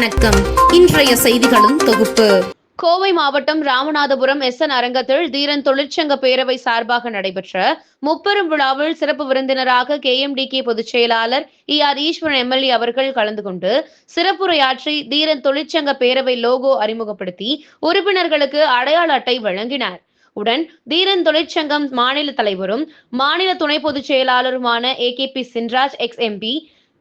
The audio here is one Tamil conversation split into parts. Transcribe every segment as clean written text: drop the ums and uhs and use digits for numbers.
வணக்கம். இன்றைய செய்திகளின் தொகுப்பு. கோவை மாவட்டம் ராமநாதபுரம் SN அரங்கத்தில் தீரன் தொழிற்சங்க பேரவை சார்பாக நடைபெற்ற முப்பெரும் விழாவில் சிறப்பு விருந்தினராக KMDK பொதுச் செயலாளர் ER ஈஸ்வரன் MLA அவர்கள் கலந்து கொண்டு சிறப்புரையாற்றி தீரன் தொழிற்சங்க பேரவை லோகோ அறிமுகப்படுத்தி உறுப்பினர்களுக்கு அடையாள அட்டை வழங்கினார். உடன் தீரன் தொழிற்சங்கம் மாநில தலைவரும் மாநில துணை பொதுச் செயலாளருமான AKP சின்ராஜ் XMP,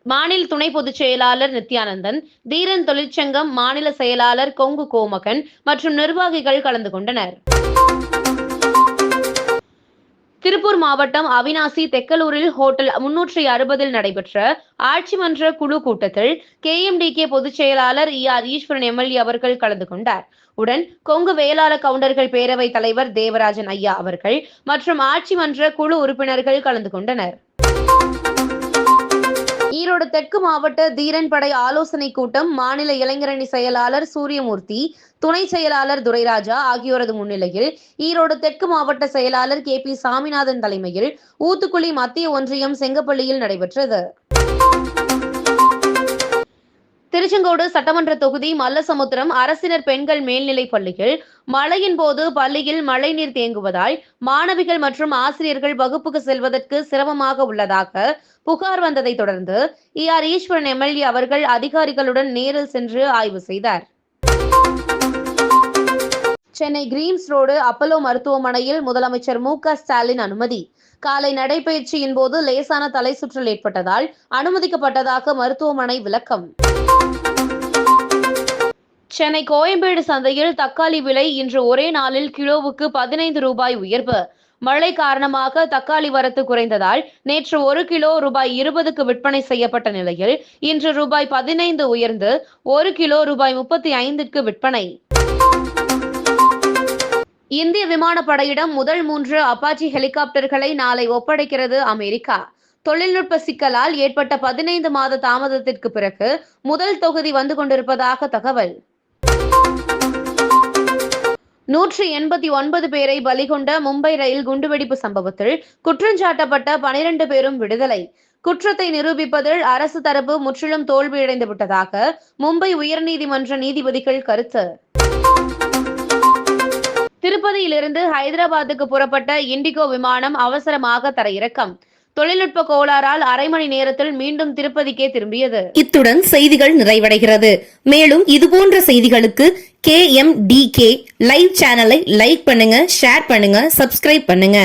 மாநில துணை பொதுச் செயலாளர் நித்யானந்தன், தீரன் தொழிற்சங்கம் மாநில செயலாளர் கொங்கு கோமகன் மற்றும் நிர்வாகிகள் கலந்து கொண்டனர். திருப்பூர் மாவட்டம் அவிநாசி தெக்கலூரில் ஹோட்டல் 360 நடைபெற்ற ஆட்சி மன்ற குழு கூட்டத்தில் KMDK பொதுச் செயலாளர் ER ஈஸ்வரன் MLA அவர்கள் கலந்து கொண்டார். உடன் கொங்கு வேளாள கவுண்டர்கள் பேரவை தலைவர் தேவராஜன் ஐயா அவர்கள் மற்றும் ஆட்சி மன்ற குழு உறுப்பினர்கள் கலந்து கொண்டனர். ஈரோடு தெற்கு மாவட்ட தீரன் படை ஆலோசனை கூட்டம் மாநில இளைஞரணி செயலாளர் சூரியமூர்த்தி, துணை செயலாளர் துரைராஜா ஆகியோரது முன்னிலையில் ஈரோடு தெற்கு மாவட்ட செயலாளர் KP சாமிநாதன் தலைமையில் ஊத்துக்குளி மத்திய ஒன்றியம் செங்கப்பள்ளியில் நடைபெற்றது. திருச்செங்கோடு சட்டமன்ற தொகுதி மல்லசமுத்திரம் அரசினர் பெண்கள் மேல்நிலைப் பள்ளியில் மழையின் போது பள்ளியில் மழைநீர் தேங்குவதால் மாணவிகள் மற்றும் ஆசிரியர்கள் வகுப்புக்கு செல்வதற்கு சிரமமாக உள்ளதாக புகார் வந்ததை தொடர்ந்து ER ஈஸ்வரன் MLA அவர்கள் அதிகாரிகளுடன் நேரில் சென்று ஆய்வு செய்தார். சென்னை கிரீம்ஸ் ரோடு அப்பல்லோ மருத்துவமனையில் முதலமைச்சர் MK ஸ்டாலின் அனுமதி. காலை நடைபயிற்சியின் போது லேசான தலை சுற்றல் ஏற்பட்டதால் அனுமதிக்கப்பட்டதாக மருத்துவமனை விளக்கம். சென்னை கோயம்பேடு சந்தையில் தக்காளி விலை இன்று ஒரே நாளில் கிலோவுக்கு 15 ரூபாய் உயர்வு. மழை காரணமாக தக்காளி வரத்து குறைந்ததால் நேற்று 1 கிலோ ரூபாய் 20க்கு விற்பனை செய்யப்பட்ட நிலையில் இன்று ரூபாய் 15 உயர்ந்து 1 கிலோ ரூபாய் 35க்கு விற்பனை. இந்திய விமானப்படையிடம் முதல் 3 அப்பாச்சி ஹெலிகாப்டர்களை நாளை ஒப்படைக்கிறது அமெரிக்கா. தொழில்நுட்ப சிக்கலால் ஏற்பட்ட 15 மாத தாமதத்திற்கு பிறகு முதல் தொகுதி வந்து கொண்டிருப்பதாக தகவல். 189 பேரை பலி கொண்ட மும்பை ரயில் குண்டுவெடிப்பு சம்பவத்தில் குற்றஞ்சாட்டப்பட்ட 12 பேரும் விடுதலை. குற்றத்தை நிரூபிப்பதில் அரசு தரப்பு முற்றிலும் தோல்வியடைந்து விட்டதாக மும்பை உயர்நீதிமன்ற நீதிபதிகள் கருத்து. திருப்பதியிலிருந்து ஹைதராபாத்துக்கு புறப்பட்ட இண்டிகோ விமானம் அவசரமாக தரையிறக்கம். தொழில்நுட்ப கோளாறால் அரை மணி நேரத்தில் மீண்டும் திருப்பதிக்கே திரும்பியது. இத்துடன் செய்திகள் நிறைவடைகிறது. மேலும் இதுபோன்ற செய்திகளுக்கு KMDK லைவ் சேனலை லைக் பண்ணுங்க, ஷேர் பண்ணுங்க, சப்ஸ்கிரைப் பண்ணுங்க.